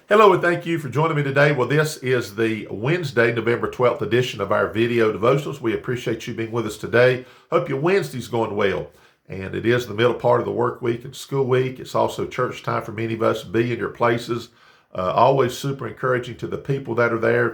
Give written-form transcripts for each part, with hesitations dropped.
Hello and thank you for joining me today. Well, this is the Wednesday, November 12th edition of our video devotionals. We appreciate you being with us today. Hope your Wednesday's going well. And it is the middle part of the work week and school week. It's also church time for many of us. Be in your places. Always super encouraging to the people that are there,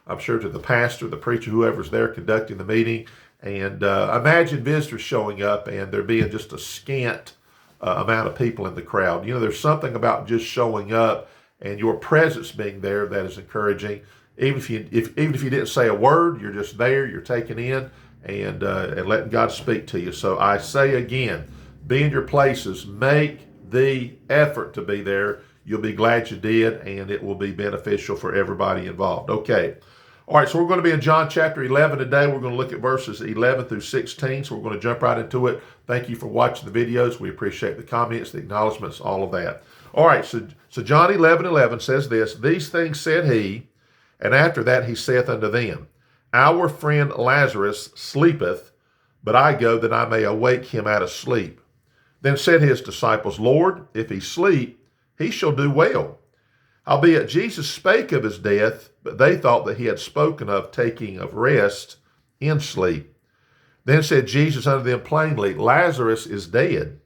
I'm sure to the pastor, the preacher, whoever's there conducting the meeting. And imagine visitors showing up and there being just a scant amount of people in the crowd. You know, there's something about just showing up and your presence being there that is encouraging. Even if you didn't say a word, you're just there, you're taking in, and letting God speak to you. So I say again, be in your places, make the effort to be there. You'll be glad you did, and it will be beneficial for everybody involved. Okay. All right, so we're going to be in John chapter 11 today. We're going to look at verses 11 through 16, so we're going to jump right into it. Thank you for watching the videos. We appreciate the comments, the acknowledgments, all of that. All right, so John 11:11 says this, "These things said he, and after that he saith unto them, Our friend Lazarus sleepeth, but I go that I may awake him out of sleep. Then said his disciples, Lord, if he sleep, he shall do well. Howbeit Jesus spake of his death, but they thought that he had spoken of taking of rest in sleep. Then said Jesus unto them plainly, Lazarus is dead,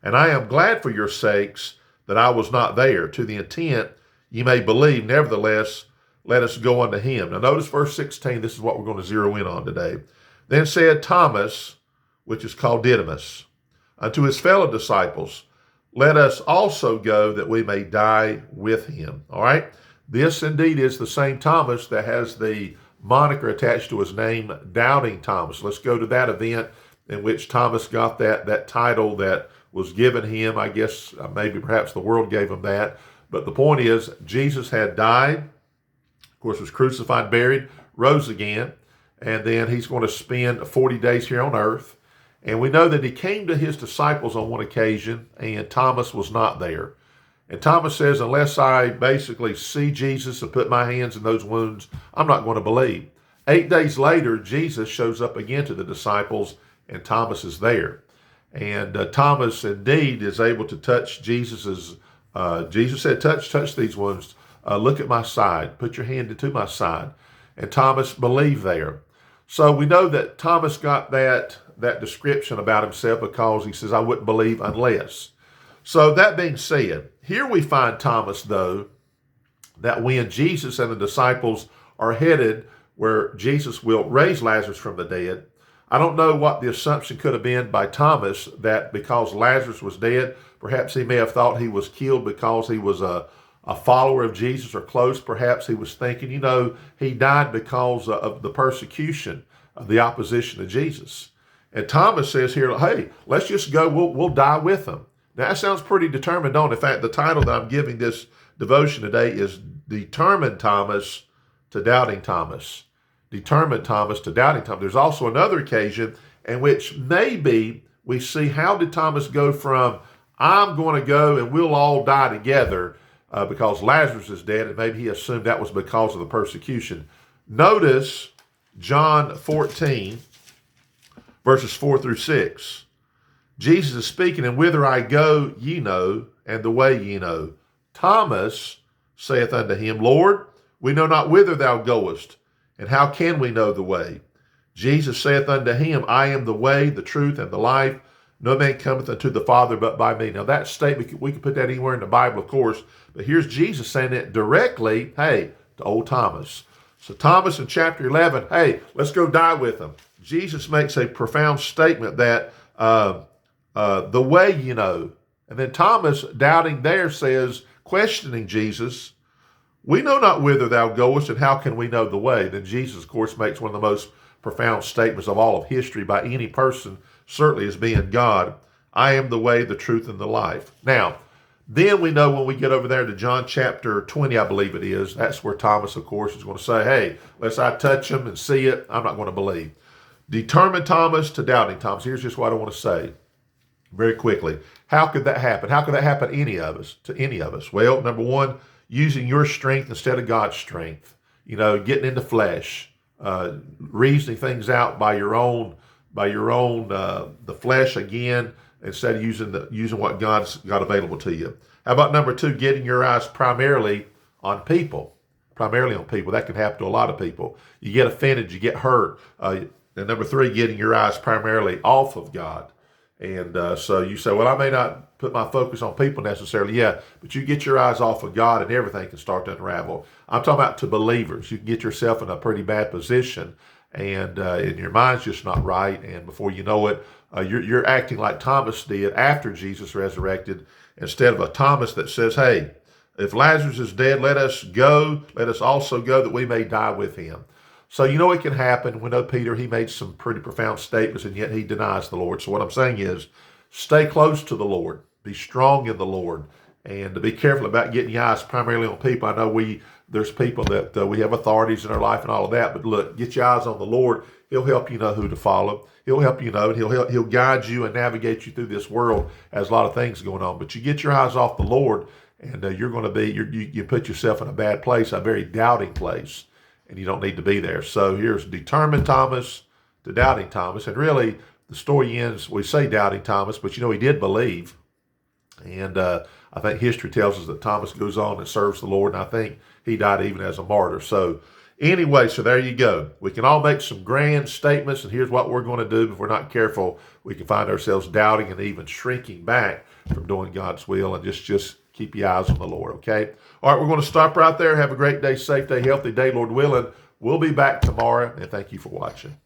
and I am glad for your sakes that I was not there, to the intent ye may believe. Nevertheless, let us go unto him." Now notice verse 16, this is what we're going to zero in on today. "Then said Thomas, which is called Didymus, unto his fellow disciples, Let us also go that we may die with him." All right. This indeed is the same Thomas that has the moniker attached to his name, Doubting Thomas. Let's go to that event in which Thomas got that title that was given him. I guess maybe perhaps the world gave him that. But the point is, Jesus had died, of course, was crucified, buried, rose again, and then he's going to spend 40 days here on earth. And we know that he came to his disciples on one occasion, and Thomas was not there. And Thomas says, unless I basically see Jesus and put my hands in those wounds, I'm not going to believe. 8 days later, Jesus shows up again to the disciples, and Thomas is there. And Thomas indeed is able to touch Jesus' said, touch these wounds. Look at my side. Put your hand into my side. And Thomas believed there. So we know that Thomas got that description about himself because he says, I wouldn't believe unless. So that being said, here we find Thomas, though, that when Jesus and the disciples are headed where Jesus will raise Lazarus from the dead, I don't know what the assumption could have been by Thomas that because Lazarus was dead, perhaps he may have thought he was killed because he was a follower of Jesus or close. Perhaps he was thinking, he died because of the persecution, of the opposition to Jesus. And Thomas says here, hey, let's just go, we'll die with him. Now that sounds pretty determined on. In fact, the title that I'm giving this devotion today is Determined Thomas to Doubting Thomas. Determined Thomas to Doubting Thomas. There's also another occasion in which maybe we see how did Thomas go from I'm going to go and we'll all die together because Lazarus is dead, and maybe he assumed that was because of the persecution. Notice John 14, verses 4 through 6. Jesus is speaking, and whither I go ye know, and the way ye know. Thomas saith unto him, Lord, we know not whither thou goest, and how can we know the way? Jesus saith unto him, I am the way, the truth, and the life. No man cometh unto the Father but by me. Now that statement, we can put that anywhere in the Bible, of course, but here's Jesus saying it directly, to old Thomas. So Thomas in chapter 11, let's go die with him. Jesus makes a profound statement that the way you know. And then Thomas, doubting there, says, questioning Jesus, we know not whither thou goest, and how can we know the way? Then Jesus, of course, makes one of the most profound statements of all of history by any person, certainly as being God. I am the way, the truth, and the life. Now, then we know when we get over there to John chapter 20, I believe it is, that's where Thomas, of course, is going to say, hey, unless I touch him and see it, I'm not going to believe. Determined Thomas to doubting Thomas. Here's just what I want to say very quickly. How could that happen? How could that happen to any of us? Well, number one, using your strength instead of God's strength. Getting into flesh, reasoning things out by your own the flesh again, instead of using what God's got available to you. How about number 2, getting your eyes primarily on people? Primarily on people. That can happen to a lot of people. You get offended, you get hurt. And number 3, getting your eyes primarily off of God. And so you say, well, I may not put my focus on people necessarily. Yeah, but you get your eyes off of God and everything can start to unravel. I'm talking about to believers. You can get yourself in a pretty bad position and your mind's just not right. And before you know it, you're acting like Thomas did after Jesus resurrected, instead of a Thomas that says, hey, if Lazarus is dead, let us go. Let us also go that we may die with him. So you know it can happen. We know Peter, he made some pretty profound statements, and yet he denies the Lord. So what I'm saying is, stay close to the Lord. Be strong in the Lord. And to be careful about getting your eyes primarily on people. I know there's people that we have authorities in our life and all of that, but look, get your eyes on the Lord. He'll help you know who to follow. He'll help you know, and he'll guide you and navigate you through this world as a lot of things going on. But you get your eyes off the Lord, and you're going to be, you put yourself in a bad place, a very doubting place. And you don't need to be there. So here's determined Thomas to doubting Thomas. And really, the story ends, we say doubting Thomas, but he did believe. And I think history tells us that Thomas goes on and serves the Lord, and I think he died even as a martyr. So anyway, so there you go. We can all make some grand statements, and here's what we're going to do. If we're not careful, we can find ourselves doubting and even shrinking back from doing God's will, and just keep your eyes on the Lord, okay? All right, we're going to stop right there. Have a great day, safe day, healthy day, Lord willing. We'll be back tomorrow, and thank you for watching.